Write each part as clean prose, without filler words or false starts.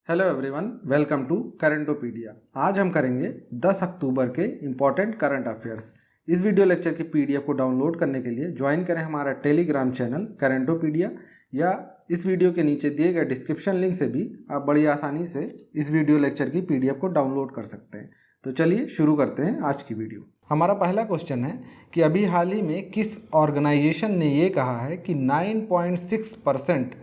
Hello everyone, welcome to Currentopedia. आज हम करेंगे 10 अक्टूबर के इम्पॉर्टेंट करंट अफेयर्स। इस वीडियो लेक्चर की पीडीएफ को डाउनलोड करने के लिए ज्वाइन करें हमारा टेलीग्राम चैनल करेंटोपीडिया, या इस वीडियो के नीचे दिए गए डिस्क्रिप्शन लिंक से भी आप बड़ी आसानी से इस वीडियो लेक्चर की पीडीएफ को डाउनलोड कर सकते हैं। तो चलिए शुरू करते हैं आज की वीडियो। हमारा पहला क्वेश्चन है कि अभी हाल ही में किस ऑर्गेनाइजेशन ने ये कहा है कि 9.6%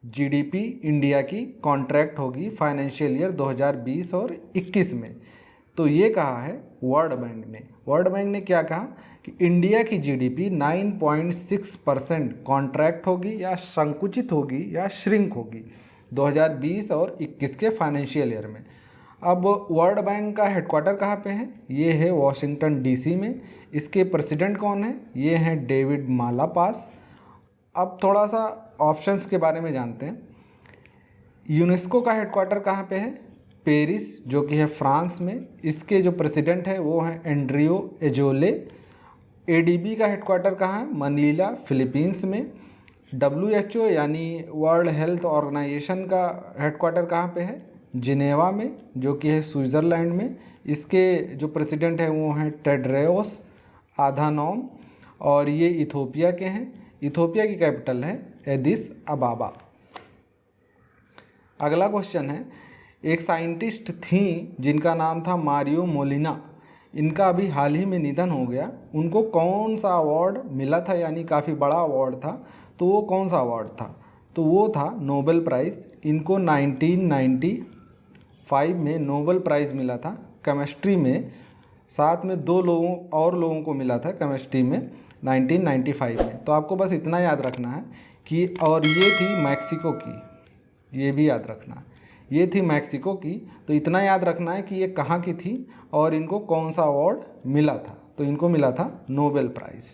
जीडीपी इंडिया की कॉन्ट्रैक्ट होगी फाइनेंशियल ईयर 2020 और 21 में। तो ये कहा है वर्ल्ड बैंक ने। वर्ल्ड बैंक ने क्या कहा कि इंडिया की जीडीपी 9.6% कॉन्ट्रैक्ट होगी या संकुचित होगी या श्रिंक होगी 2020 और 21 के फाइनेंशियल ईयर में। अब वर्ल्ड बैंक का हेडक्वार्टर कहाँ पे है? ये है वॉशिंगटन डीसी में। इसके प्रेसिडेंट कौन है? ये हैं डेविड मालापास। अब थोड़ा सा ऑप्शंस के बारे में जानते हैं। यूनेस्को का हेडक्वार्टर कहाँ पे है? पेरिस, जो कि है फ्रांस में। इसके जो प्रेसिडेंट है वो हैं एंड्रियो एजोले। एडीबी का हेडक्वार्टर कहाँ है? मनीला, फिलीपींस में। डब्ल्यूएचओ यानी वर्ल्ड हेल्थ ऑर्गेनाइजेशन का हेडक्वार्टर कहाँ पे है? जिनेवा में, जो कि है स्विट्ज़रलैंड में। इसके जो प्रेसिडेंट हैं वो हैं टेड्रोस आधानोम, और ये इथोपिया के हैं। इथोपिया की कैपिटल है एडिस अबाबा। अगला क्वेश्चन है, एक साइंटिस्ट थी जिनका नाम था मारियो मोलिना। इनका अभी हाल ही में निधन हो गया। उनको कौन सा अवार्ड मिला था, यानी काफ़ी बड़ा अवार्ड था, तो वो कौन सा अवार्ड था? तो वो था नोबेल प्राइज़। इनको 1995 में नोबेल प्राइज़ मिला था केमिस्ट्री में। साथ में दो लोगों को मिला था केमिस्ट्री में 1995 में। तो आपको बस इतना याद रखना है कि, और ये थी मैक्सिको की, ये भी याद रखना है, ये थी मैक्सिको की। तो इतना याद रखना है कि ये कहाँ की थी और इनको कौन सा अवार्ड मिला था। तो इनको मिला था Nobel prize.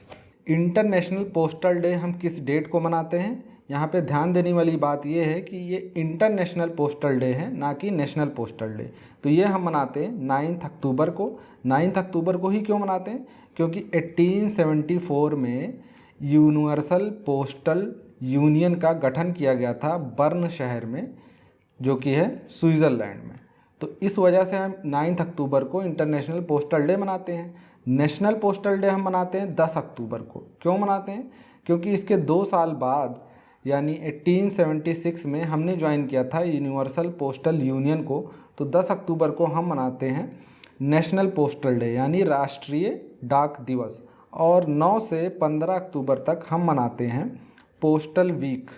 International postal day हम किस डेट को मनाते हैं? यहाँ पे ध्यान देने वाली बात ये है कि ये इंटरनेशनल पोस्टल डे है, ना कि नेशनल पोस्टल डे। तो ये हम मनाते हैं 9 अक्टूबर को। 9 अक्टूबर को ही क्यों मनाते हैं? क्योंकि 1874 में यूनिवर्सल पोस्टल यूनियन का गठन किया गया था बर्न शहर में, जो कि है स्विट्ज़रलैंड में। तो इस वजह से हम 9 अक्टूबर को इंटरनेशनल पोस्टल डे मनाते हैं। नेशनल पोस्टल डे हम मनाते हैं 10 अक्टूबर को। क्यों मनाते हैं? क्योंकि इसके 2 साल बाद यानी 1876 में हमने ज्वाइन किया था यूनिवर्सल पोस्टल यूनियन को। तो 10 अक्टूबर को हम मनाते हैं नेशनल पोस्टल डे यानी राष्ट्रीय डाक दिवस। और 9 से 15 अक्टूबर तक हम मनाते हैं पोस्टल वीक।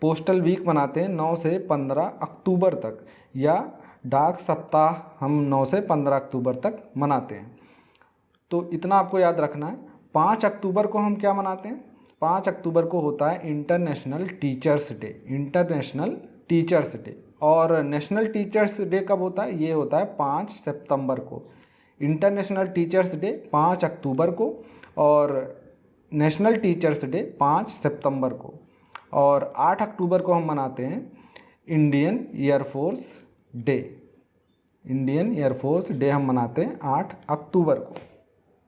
पोस्टल वीक मनाते हैं 9 से 15 अक्टूबर तक, या डाक सप्ताह हम 9 से 15 अक्टूबर तक मनाते हैं। तो इतना आपको याद रखना है। 5 अक्टूबर को हम क्या मनाते हैं? 5 अक्टूबर को होता है international teachers day. International teachers day. और नेशनल टीचर्स डे कब होता है? ये होता है 5 सितंबर को। इंटरनेशनल टीचर्स डे 5 अक्टूबर को और नेशनल टीचर्स डे 5 सितंबर को। और 8 अक्टूबर को हम मनाते हैं Indian air force day. Indian air force day हम मनाते हैं 8 अक्टूबर को।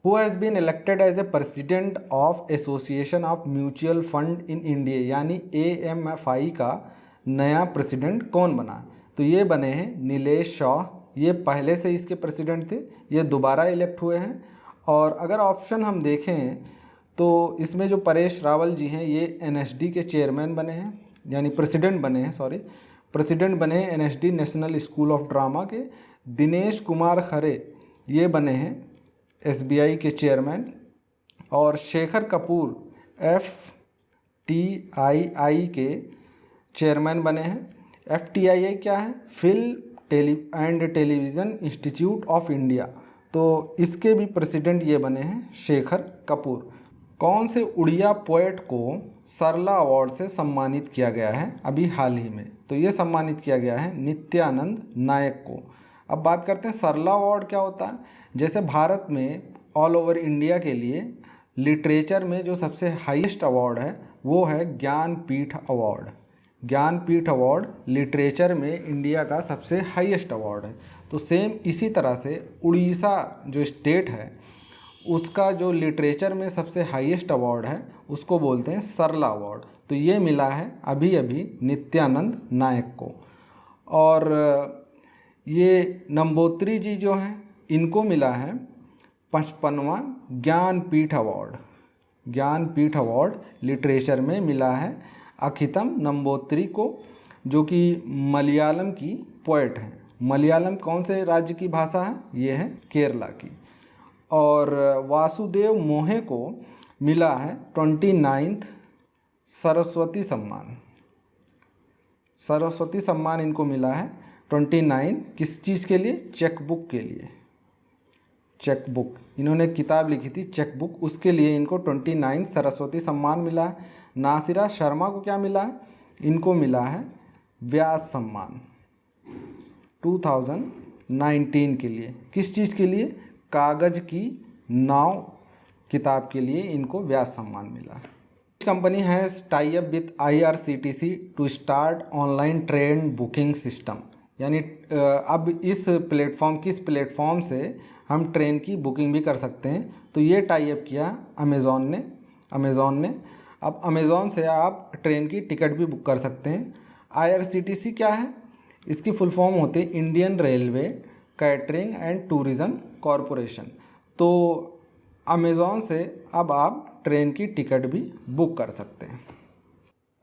Who has been elected as a president of Association of Mutual Fund in India यानी AMFI का नया प्रेसिडेंट कौन बना? तो ये बने हैं नीलेश शाह। ये पहले से इसके प्रेसिडेंट थे, ये दोबारा इलेक्ट हुए हैं। और अगर ऑप्शन हम देखें तो इसमें जो परेश रावल जी हैं ये NSD के चेयरमैन बने हैं, यानी प्रेसिडेंट बने हैं, प्रेसिडेंट बने हैं NSD national school of drama के। दिनेश कुमार खरे ये बने हैं SBI के चेयरमैन। और शेखर कपूर FTII के चेयरमैन बने हैं। FTII क्या है? Film and television institute of India. तो इसके भी प्रेसिडेंट ये बने हैं शेखर कपूर। कौन से उड़िया पोएट को सरला अवार्ड से सम्मानित किया गया है अभी हाल ही में? तो ये सम्मानित किया गया है नित्यानंद नायक को। अब बात करते हैं सरला अवार्ड क्या होता है। जैसे भारत में ऑल ओवर इंडिया के लिए लिटरेचर में जो सबसे हाईएस्ट अवार्ड है वो है Jnanpith award. Jnanpith award literature में इंडिया का सबसे हाईएस्ट अवार्ड है। तो सेम इसी तरह से उड़ीसा जो स्टेट है उसका जो लिटरेचर में सबसे हाईएस्ट अवार्ड है उसको बोलते हैं सरला अवार्ड। तो ये मिला है अभी अभी नित्यानंद नायक को। और ये नंबूत्री जी जो हैं इनको मिला है 55वां Jnanpith award. Jnanpith award literature में मिला है अखितम नंबूत्री को, जो कि मलयालम की पोएट हैं। मलयालम कौन से राज्य की भाषा है? ये है केरला की। और वासुदेव मोहे को मिला है 29th सरस्वती सम्मान। सरस्वती सम्मान इनको मिला है 29 किस चीज़ के लिए? चेकबुक के लिए। चेकबुक, इन्होंने किताब लिखी थी चेकबुक, उसके लिए इनको 29 सरस्वती सम्मान मिला है। नासिरा शर्मा को क्या मिला है? इनको मिला है व्यास सम्मान 2019 के लिए। किस चीज़ के लिए? कागज़ की नाव किताब के लिए इनको व्यास सम्मान मिला। Company has tie up with IRCTC to start online train booking system. यानी अब इस प्लेटफॉर्म, किस प्लेटफॉर्म से हम ट्रेन की बुकिंग भी कर सकते हैं, तो ये टाई अप किया अमेज़ॉन ने। अब अमेज़ॉन से आप ट्रेन की टिकट भी बुक कर सकते हैं। IRCTC क्या है? इसकी फुल फॉर्म होती है Indian railway catering and tourism corporation. तो अमेज़ॉन से अब आप ट्रेन की टिकट भी बुक कर सकते हैं।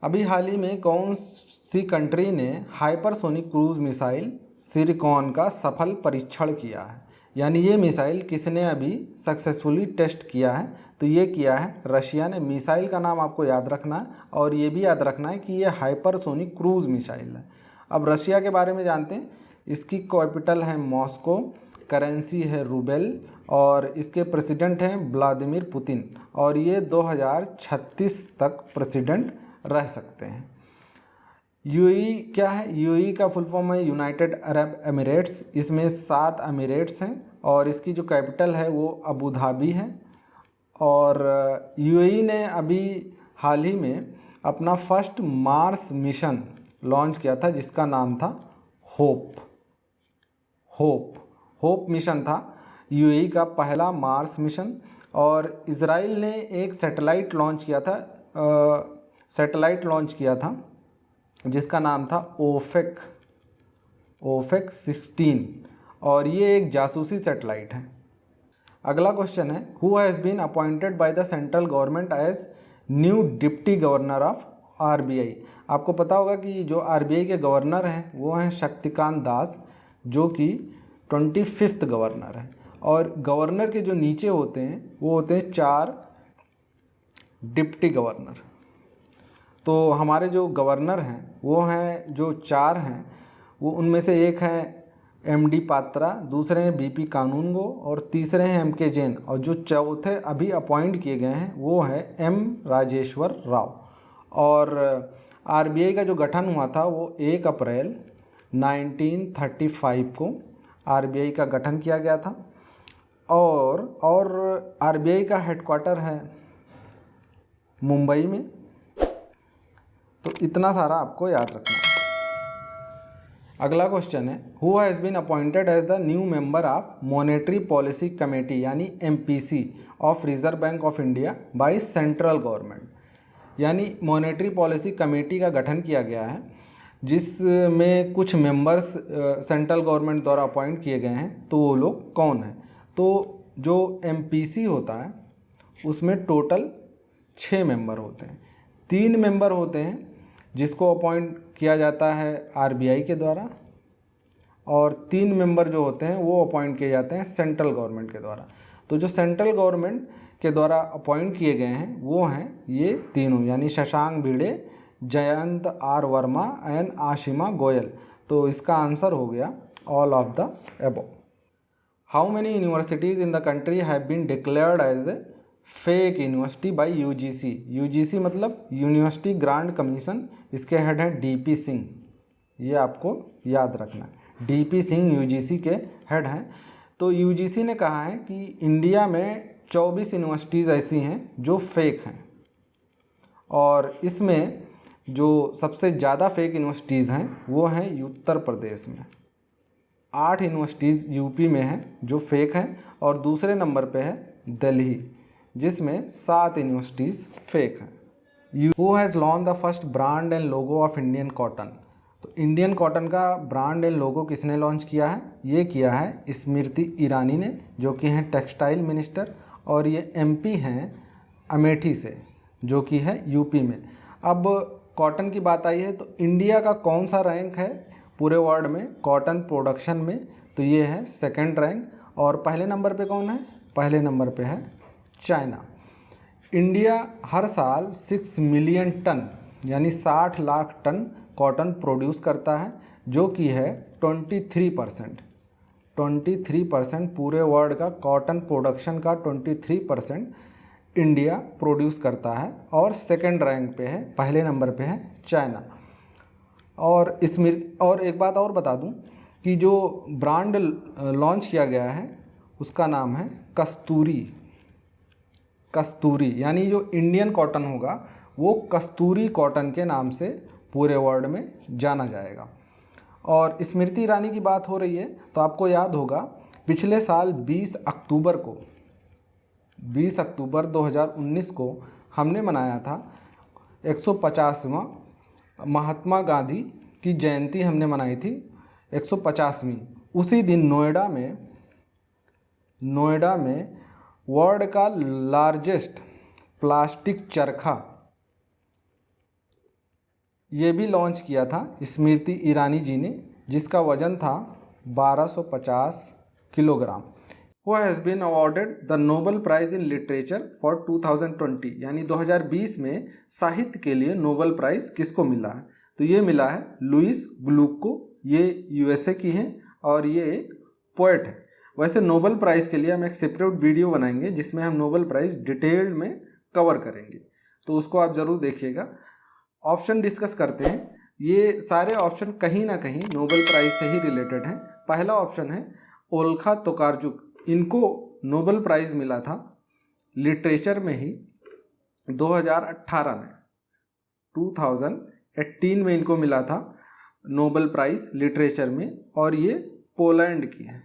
अभी हाल ही में कौन सी कंट्री ने हाइपरसोनिक क्रूज़ मिसाइल सिरकॉन का सफल परीक्षण किया है? यानी ये मिसाइल किसने अभी सक्सेसफुली टेस्ट किया है? तो ये किया है रशिया ने। मिसाइल का नाम आपको याद रखना है, और ये भी याद रखना है कि ये हाइपरसोनिक क्रूज़ मिसाइल है। अब रशिया के बारे में जानते हैं। इसकी कैपिटल है मॉस्को, करेंसी है रूबेल, और इसके प्रेसिडेंट हैं व्लादिमीर पुतिन, और ये 2036 तक प्रेसिडेंट रह सकते हैं। यूएई क्या है? यूएई का फुल फॉर्म है यूनाइटेड अरब एमिरेट्स। इसमें 7 एमिरेट्स हैं, और इसकी जो कैपिटल है वो अबू धाबी है। और यूएई ने अभी हाल ही में अपना फर्स्ट मार्स मिशन लॉन्च किया था, जिसका नाम था होप मिशन था यूएई का पहला मार्स मिशन। और इज़राइल ने एक सैटेलाइट लॉन्च किया था जिसका नाम था ओफेक 16, और ये एक जासूसी सैटेलाइट है। अगला क्वेश्चन है, who has been appointed by the central government as new deputy governor of RBI। आपको पता होगा कि जो RBI के गवर्नर हैं वो हैं शक्तिकांत दास, जो कि 25th गवर्नर हैं। और गवर्नर के जो नीचे होते हैं वो होते हैं 4 डिप्टी गवर्नर। तो हमारे जो गवर्नर हैं वो हैं जो 4 हैं, वो उनमें से एक हैं MD पात्रा, दूसरे हैं BP कानूनगो, और तीसरे हैं MK जैन, और जो चौथे अभी अपॉइंट किए गए हैं वो है M राजेश्वर राव। और RBI का जो गठन हुआ था वो 1 अप्रैल 1935 को RBI का गठन किया गया था। और RBI का हेडक्वार्टर है मुंबई में। तो इतना सारा आपको याद रखना है। अगला क्वेश्चन है, who has been appointed as the new member of monetary policy committee यानी MPC of reserve bank of India by central government. यानी मॉनेटरी पॉलिसी कमेटी का गठन किया गया है, जिसमें कुछ मेंबर्स सेंट्रल गवर्नमेंट द्वारा अपॉइंट किए गए हैं। तो वो लोग कौन हैं? तो जो MPC होता है उसमें टोटल 6 मेंबर होते हैं। 3 मेंबर होते हैं जिसको अपॉइंट किया जाता है RBI के द्वारा, और 3 मेंबर जो होते हैं वो अपॉइंट किए जाते हैं सेंट्रल गवर्नमेंट के द्वारा। तो जो सेंट्रल गवर्नमेंट के द्वारा अपॉइंट किए गए हैं वो हैं ये तीनों, यानी शशांक भिड़े, जयंत R वर्मा एंड आशिमा गोयल। तो इसका आंसर हो गया all of the above. How many universities in the country have been declared as a fake university by UGC। UGC मतलब यूनिवर्सिटी ग्रांट कमीशन, इसके हेड हैं DP सिंह। ये आपको याद रखना है, DP सिंह UGC के हेड हैं। तो UGC ने कहा है कि इंडिया में 24 यूनिवर्सिटीज़ ऐसी हैं जो फेक हैं, और इसमें जो सबसे ज़्यादा फेक यूनिवर्सिटीज़ हैं वो हैं उत्तर प्रदेश में। 8 यूनिवर्सिटीज़ यूपी में हैं जो फेक हैं, और दूसरे नंबर पे है दिल्ली जिसमें 7 यूनिवर्सिटीज़ फेक हैं। Who has launch the first brand and logo of Indian cotton. तो इंडियन कॉटन का ब्रांड एंड लोगो किसने लॉन्च किया है? ये किया है स्मृति ईरानी ने, जो कि हैं टेक्सटाइल मिनिस्टर, और ये एमपी हैं अमेठी से, जो कि है यूपी में। अब कॉटन की बात आई है तो इंडिया का कौन सा रैंक है पूरे वर्ल्ड में कॉटन प्रोडक्शन में? तो ये है सेकंड रैंक। और पहले नंबर पे कौन है? पहले नंबर पे है चाइना। इंडिया हर साल 6 मिलियन टन यानी 60 लाख टन कॉटन प्रोड्यूस करता है, जो कि है 23% पूरे वर्ल्ड का कॉटन प्रोडक्शन का 23% इंडिया प्रोड्यूस करता है। और सेकंड रैंक पे है, पहले नंबर पे है चाइना। और एक बात और बता दूं कि जो ब्रांड लॉन्च किया गया है उसका नाम है कस्तूरी, यानी जो इंडियन कॉटन होगा वो कस्तूरी कॉटन के नाम से पूरे वर्ल्ड में जाना जाएगा। और स्मृति ईरानी की बात हो रही है तो आपको याद होगा पिछले साल 20 अक्टूबर 2019 को हमने मनाया था 150वां महात्मा गांधी की जयंती हमने मनाई थी 150वीं। उसी दिन नोएडा में वर्ल्ड का लार्जेस्ट प्लास्टिक चरखा ये भी लॉन्च किया था स्मृति ईरानी जी ने, जिसका वजन था 1250 किलोग्राम। वो has been awarded the Nobel prize in literature for 2020, यानी 2020 में साहित्य के लिए नोबेल प्राइज़ किसको मिला है? तो ये मिला है लुइस ग्लुक को। ये यूएसए की हैं और ये एक पोएट है। वैसे नोबेल प्राइज़ के लिए हम एक सेपरेट वीडियो बनाएंगे जिसमें हम नोबेल प्राइज़ डिटेल में कवर करेंगे, तो उसको आप ज़रूर देखिएगा। ऑप्शन डिस्कस करते हैं। ये सारे ऑप्शन कहीं ना कहीं नोबेल प्राइज़ से ही रिलेटेड हैं। पहला ऑप्शन है ओल्खा तोकारचुक। इनको नोबेल प्राइज़ मिला था लिटरेचर में ही 2018 में, 2018 में इनको मिला था नोबेल प्राइज़ लिटरेचर में, और ये पोलैंड की है।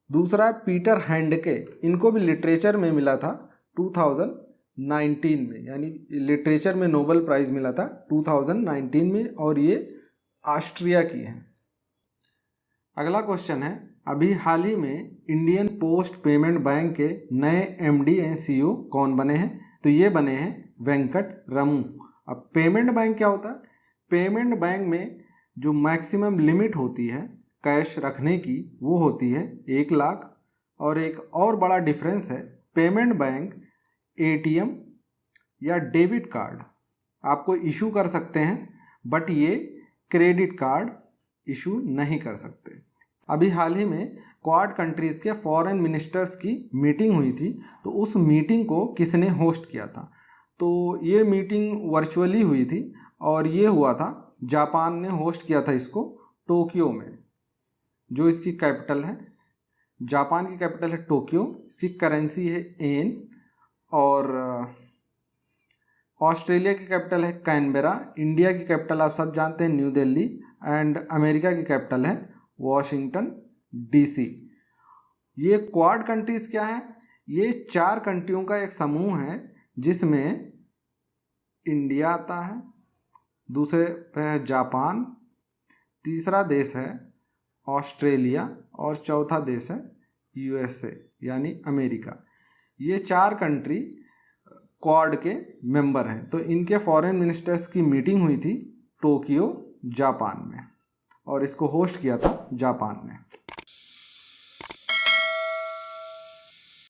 दूसरा पीटर हैंडके, इनको भी लिटरेचर में मिला था 2019 में, यानी लिटरेचर में नोबेल प्राइज़ मिला था 2019 में, और ये ऑस्ट्रिया की हैं। अगला क्वेश्चन है, अभी हाल ही में इंडियन पोस्ट पेमेंट बैंक के नए एमडी एंड सीईओ कौन बने हैं? तो ये बने हैं वेंकट रमू। अब पेमेंट बैंक क्या होता है? पेमेंट बैंक में जो मैक्सिमम लिमिट होती है कैश रखने की वो होती है 1 लाख। और एक और बड़ा डिफरेंस है, पेमेंट बैंक एटीएम या डेबिट कार्ड आपको इशू कर सकते हैं, बट ये क्रेडिट कार्ड इशू नहीं कर सकते। अभी हाल ही में क्वाड कंट्रीज़ के फॉरेन मिनिस्टर्स की मीटिंग हुई थी, तो उस मीटिंग को किसने होस्ट किया था? तो ये मीटिंग वर्चुअली हुई थी और ये हुआ था, जापान ने होस्ट किया था इसको टोक्यो में, जो इसकी कैपिटल है। जापान की कैपिटल है टोक्यो, इसकी करेंसी है येन। और ऑस्ट्रेलिया की कैपिटल है कैनबेरा। इंडिया की कैपिटल आप सब जानते हैं न्यू दिल्ली। एंड अमेरिका की कैपिटल है वॉशिंगटन डीसी। ये क्वाड कंट्रीज़ क्या है? ये 4 कंट्रियों का एक समूह है जिसमें इंडिया आता है, दूसरे पे है जापान, तीसरा देश है ऑस्ट्रेलिया, और चौथा देश है यूएसए यानी अमेरिका। ये 4 कंट्री क्वाड के मेंबर हैं। तो इनके फॉरेन मिनिस्टर्स की मीटिंग हुई थी टोक्यो जापान में, और इसको होस्ट किया था जापान ने।